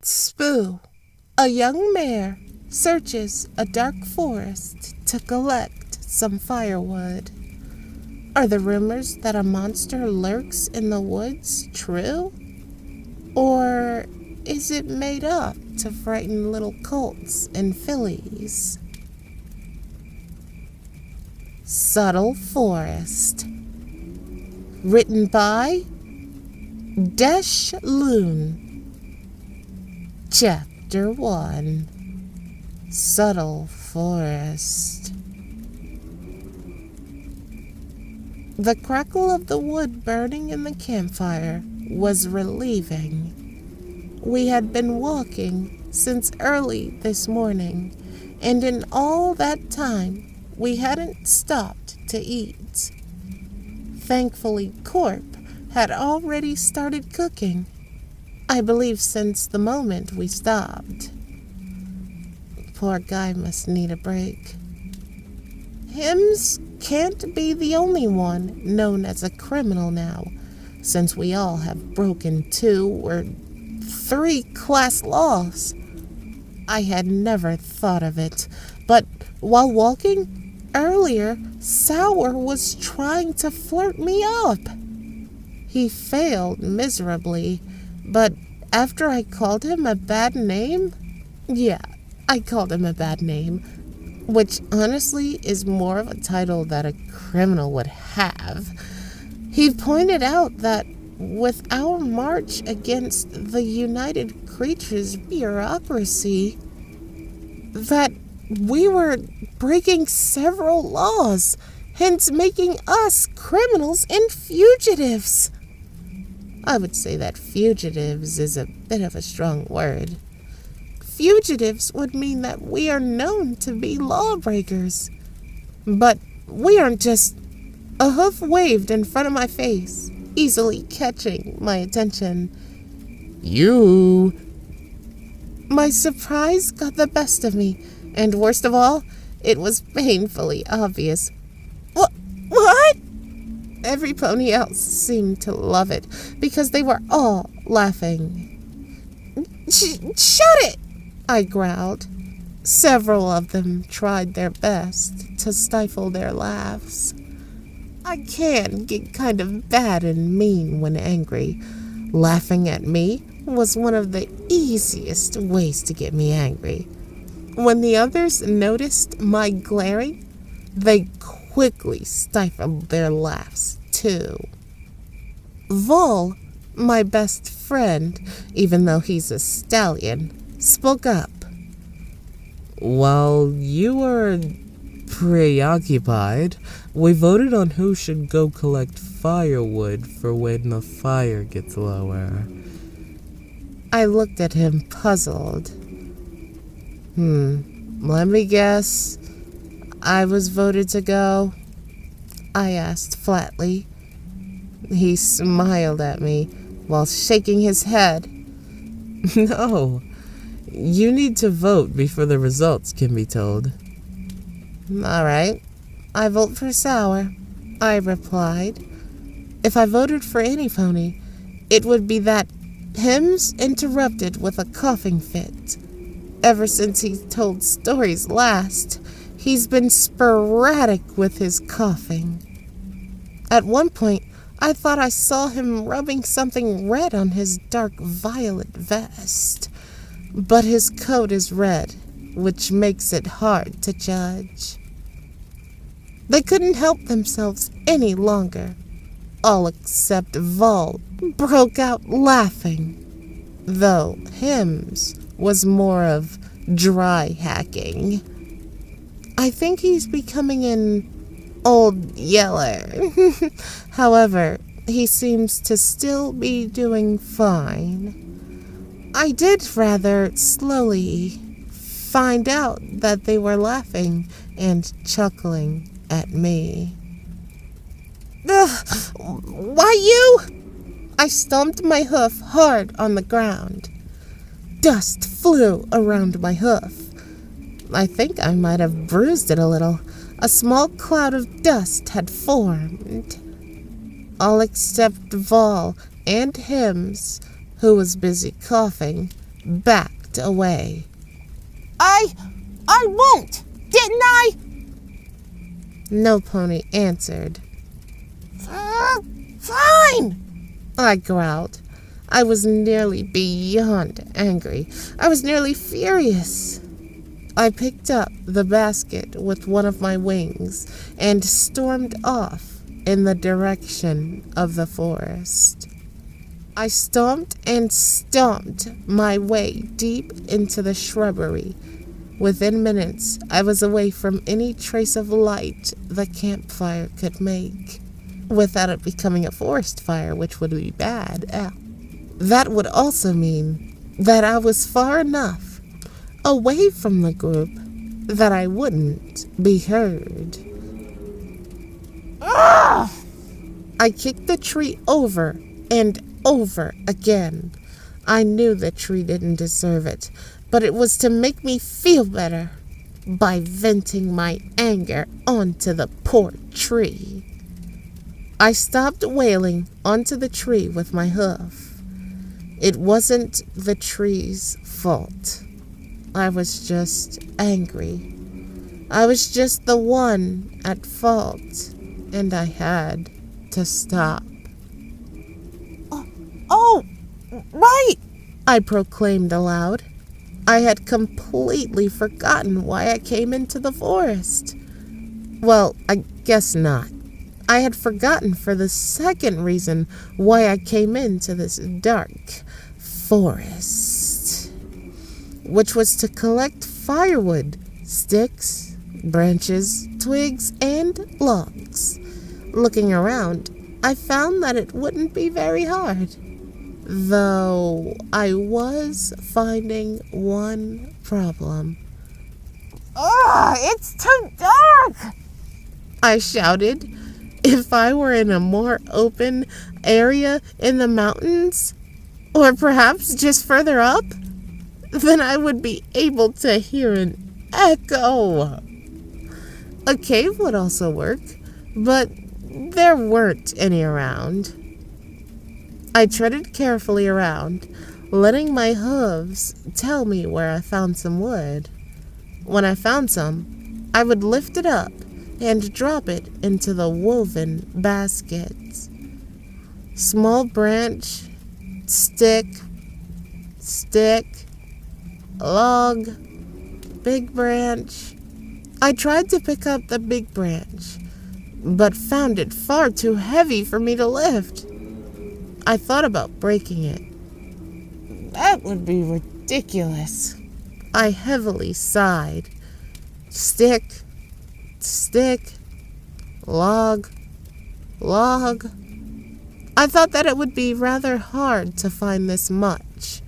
Spoo, a young mare, searches a dark forest to collect some firewood. Are the rumors that a monster lurks in the woods true? Or is it made up to frighten little colts and fillies? Subtle Forest. Written by DeshLune. Chapter 1. Subtle Forest. The crackle of the wood burning in the campfire was relieving. We had been walking since early this morning, and in all that time we hadn't stopped to eat. Thankfully, Corp had already started cooking, I believe since the moment we stopped. Poor guy must need a break. Hims can't be the only one known as a criminal now, since we all have broken 2 or 3 class laws. I had never thought of it, but while walking earlier, Sour was trying to flirt me up. He failed miserably, but after I called him a bad name, I called him a bad name, which honestly is more of a title that a criminal would have. He pointed out that with our march against the United Creatures bureaucracy, that we were breaking several laws, hence making us criminals and fugitives. I would say that fugitives is a bit of a strong word. Fugitives would mean that we are known to be lawbreakers. But we aren't just a hoof waved in front of my face, easily catching my attention. You! My surprise got the best of me, and worst of all, it was painfully obvious. What? Every pony else seemed to love it, because they were all laughing. Shut it! I growled. Several of them tried their best to stifle their laughs. I can get kind of bad and mean when angry. Laughing at me was one of the easiest ways to get me angry. When the others noticed my glaring, they quickly stifled their laughs too. Vol, my best friend, even though he's a stallion, spoke up. While you were preoccupied, we voted on who should go collect firewood for when the fire gets lower. I looked at him puzzled. Let me guess. I was voted to go? I asked flatly. He smiled at me while shaking his head. No, you need to vote before the results can be told. All right, I vote for Sour, I replied. If I voted for any pony, it would be that Hims interrupted with a coughing fit. Ever since he told stories last, he's been sporadic with his coughing. At one point, I thought I saw him rubbing something red on his dark violet vest. But his coat is red, which makes it hard to judge. They couldn't help themselves any longer. All except Vol broke out laughing, though Hims was more of dry hacking. I think he's becoming an old yeller. However, he seems to still be doing fine. I did rather slowly find out that they were laughing and chuckling at me. Ugh, why you? I stomped my hoof hard on the ground. Dust flew around my hoof. I think I might have bruised it a little. A small cloud of dust had formed. All except Vol and Hims, who was busy coughing, backed away. I won't, didn't I? No pony answered. Fine, I growled. I was nearly beyond angry. I was nearly furious. I picked up the basket with one of my wings and stormed off in the direction of the forest. I stomped and stomped my way deep into the shrubbery. Within minutes, I was away from any trace of light the campfire could make, without it becoming a forest fire, which would be bad. That would also mean that I was far enough away from the group that I wouldn't be heard. Ugh! I kicked the tree over and over again. I knew the tree didn't deserve it, but it was to make me feel better by venting my anger onto the poor tree. I stopped wailing onto the tree with my hoof. It wasn't the tree's fault. I was just angry. I was just the one at fault, and I had to stop. Oh, right, I proclaimed aloud. I had completely forgotten why I came into the forest. Well, I guess not. I had forgotten for the second reason why I came into this dark forest, which was to collect firewood, sticks, branches, twigs, and logs. Looking around, I found that it wouldn't be very hard, though I was finding one problem. Ugh, it's too dark, I shouted. If I were in a more open area in the mountains, or perhaps just further up, then I would be able to hear an echo. A cave would also work, but there weren't any around. I treaded carefully around, letting my hooves tell me where I found some wood. When I found some, I would lift it up and drop it into the woven baskets. Small branch, stick, log, big branch. I tried to pick up the big branch, but found it far too heavy for me to lift. I thought about breaking it. That would be ridiculous. I heavily sighed. Stick, log. I thought that it would be rather hard to find this much.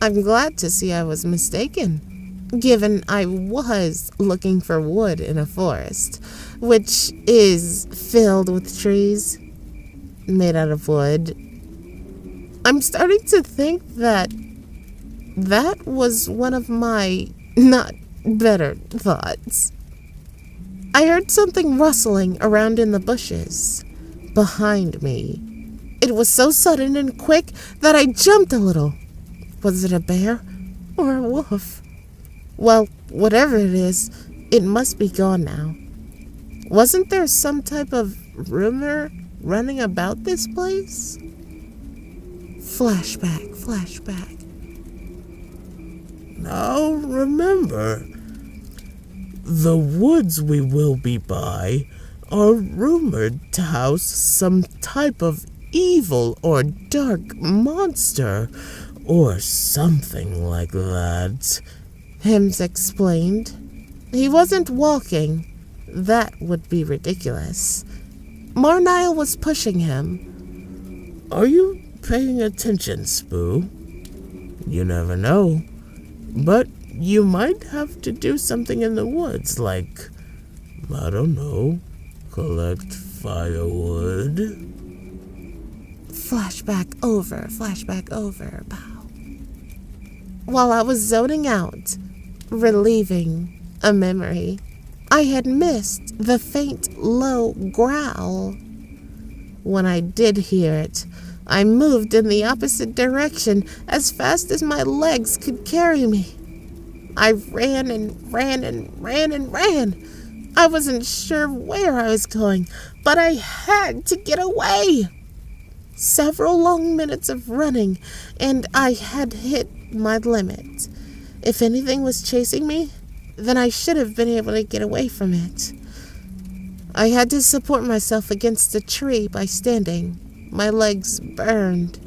I'm glad to see I was mistaken, given I was looking for wood in a forest, which is filled with trees made out of wood. I'm starting to think that was one of my not better thoughts. I heard something rustling around in the bushes behind me. It was so sudden and quick that I jumped a little. Was it a bear or a wolf? Well, whatever it is, it must be gone now. Wasn't there some type of rumor running about this place? Flashback. Now remember, the woods we will be by are rumored to house some type of evil or dark monster, or something like that, Hims explained. He wasn't walking. That would be ridiculous. Marnile was pushing him. Are you paying attention, Spoo? You never know, but you might have to do something in the woods, like, I don't know, collect firewood. Flashback over, pow. While I was zoning out, relieving a memory, I had missed the faint, low growl. When I did hear it, I moved in the opposite direction as fast as my legs could carry me. I ran and ran and ran and ran. I wasn't sure where I was going, but I had to get away. Several long minutes of running, and I had hit my limit. If anything was chasing me, then I should have been able to get away from it. I had to support myself against a tree by standing. My legs burned.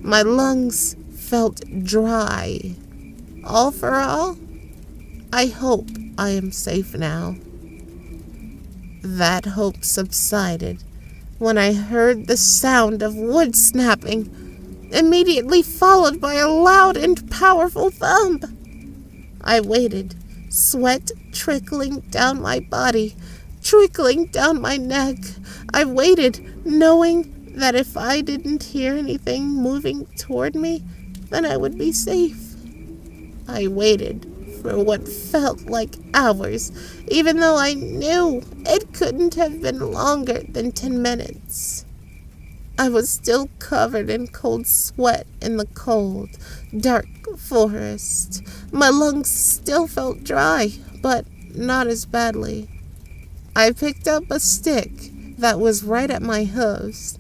My lungs felt dry. All for all, I hope I am safe now. That hope subsided when I heard the sound of wood snapping, immediately followed by a loud and powerful thump. I waited, sweat trickling down my body, trickling down my neck. I waited, knowing that if I didn't hear anything moving toward me, then I would be safe. I waited for what felt like hours, even though I knew it couldn't have been longer than 10 minutes. I was still covered in cold sweat in the cold, dark forest. My lungs still felt dry, but not as badly. I picked up a stick that was right at my hooves.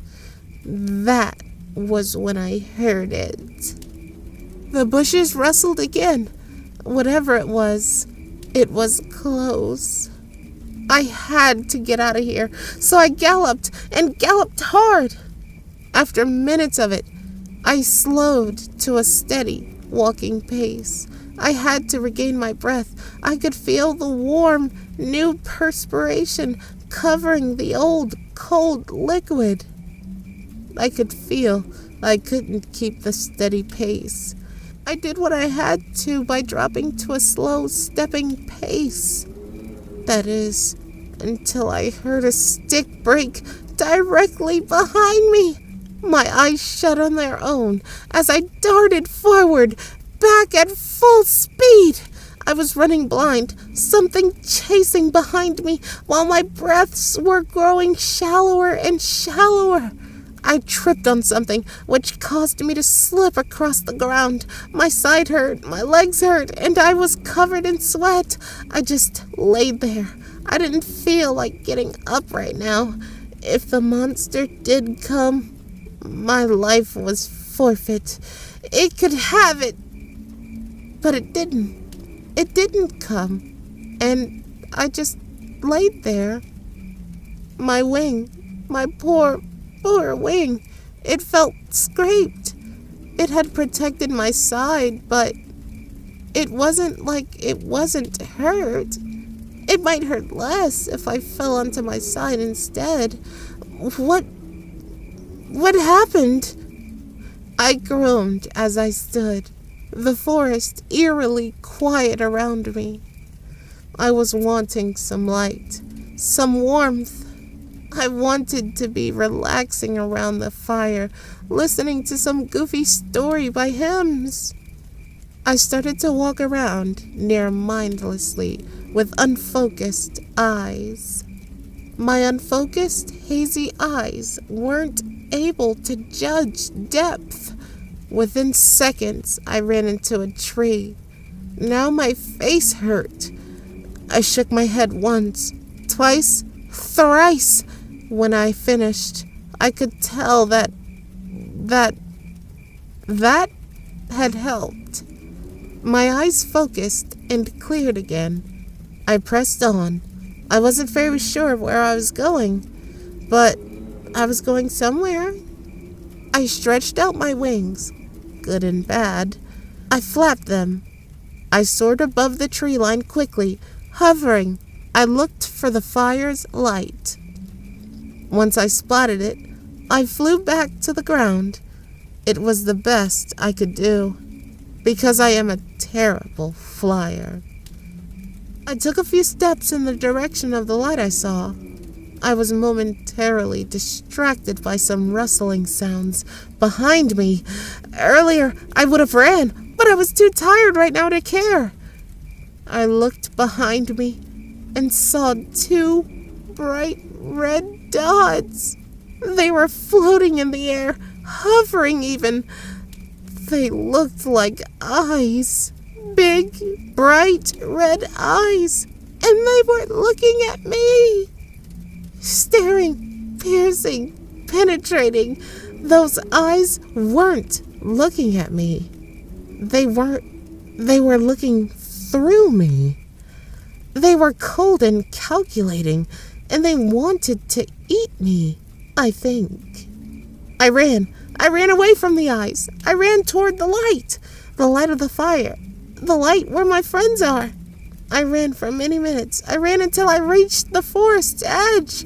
That was when I heard it. The bushes rustled again. Whatever it was close. I had to get out of here, so I galloped and galloped hard. After minutes of it, I slowed to a steady walking pace. I had to regain my breath. I could feel the warm, new perspiration covering the old, cold liquid. I could feel I couldn't keep the steady pace. I did what I had to by dropping to a slow stepping pace. That is, until I heard a stick break directly behind me. My eyes shut on their own as I darted forward, back at full speed. I was running blind, something chasing behind me while my breaths were growing shallower and shallower. I tripped on something, which caused me to slip across the ground. My side hurt, my legs hurt, and I was covered in sweat. I just laid there. I didn't feel like getting up right now. If the monster did come, my life was forfeit. It could have it, but it didn't. It didn't come, and I just laid there. My wing, my poor wing, it felt scraped. It had protected my side, but it wasn't like it wasn't hurt. It might hurt less if I fell onto my side instead. What happened? I groaned as I stood, the forest eerily quiet around me. I was wanting some light, some warmth. I wanted to be relaxing around the fire, listening to some goofy story by hymns. I started to walk around near mindlessly with unfocused eyes. My unfocused, hazy eyes weren't able to judge depth. Within seconds, I ran into a tree. Now my face hurt. I shook my head once, twice, thrice. When I finished, I could tell that had helped. My eyes focused and cleared again. I pressed on. I wasn't very sure of where I was going, but I was going somewhere. I stretched out my wings, good and bad. I flapped them. I soared above the tree line quickly, hovering. I looked for the fire's light. Once I spotted it, I flew back to the ground. It was the best I could do, because I am a terrible flyer. I took a few steps in the direction of the light I saw. I was momentarily distracted by some rustling sounds behind me. Earlier, I would have ran, but I was too tired right now to care. I looked behind me and saw two bright red dots. They were floating in the air, hovering even. They looked like eyes, big, bright red eyes, and they were looking at me, staring, piercing, penetrating. Those eyes weren't looking at me. They were looking through me. They were cold and calculating, and they wanted to eat me, I think. I ran away from the eyes. I ran toward the light of the fire, the light where my friends are. I ran for many minutes. I ran until I reached the forest's edge.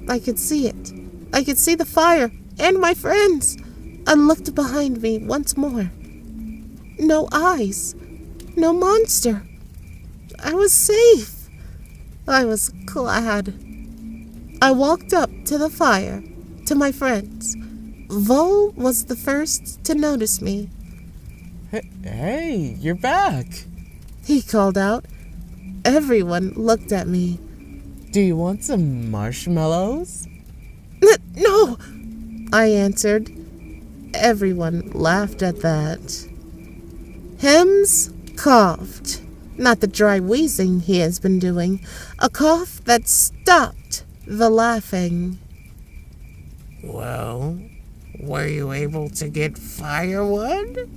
I could see it. I could see the fire and my friends. I looked behind me once more. No eyes. No monster. I was safe. I was glad. I walked up to the fire, to my friends. Vol was the first to notice me. Hey, you're back, he called out. Everyone looked at me. Do you want some marshmallows? No, I answered. Everyone laughed at that. Hems coughed. Not the dry wheezing he has been doing. A cough that stopped the laughing. Well, were you able to get firewood?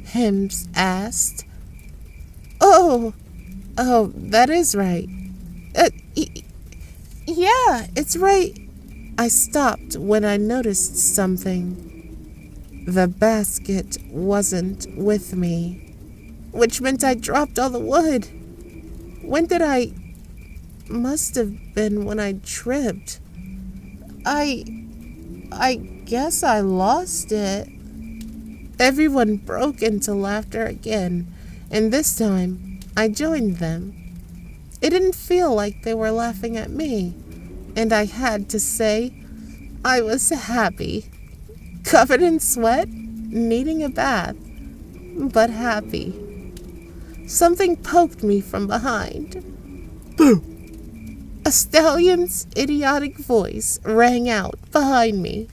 Hems asked. Oh, that is right. Yeah, it's right. I stopped when I noticed something. The basket wasn't with me, which meant I dropped all the wood. When did I? Must have been when I tripped. I guess I lost it. Everyone broke into laughter again, and this time I joined them. It didn't feel like they were laughing at me, and I had to say I was happy. Covered in sweat, needing a bath, but happy. Something poked me from behind. Boo! A stallion's idiotic voice rang out behind me.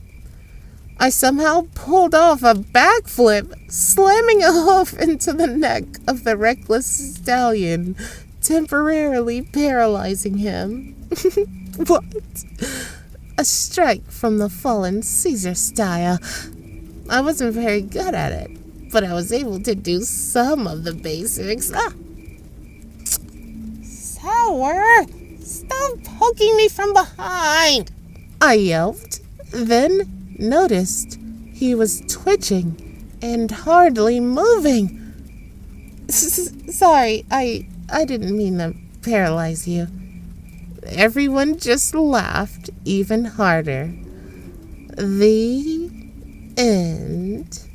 I somehow pulled off a backflip, slamming a hoof into the neck of the reckless stallion, temporarily paralyzing him. What? A strike from the fallen Caesar style. I wasn't very good at it, but I was able to do some of the basics. Sour! Stop poking me from behind! I yelped, then noticed he was twitching and hardly moving. Sorry, I didn't mean to paralyze you. Everyone just laughed even harder. The end.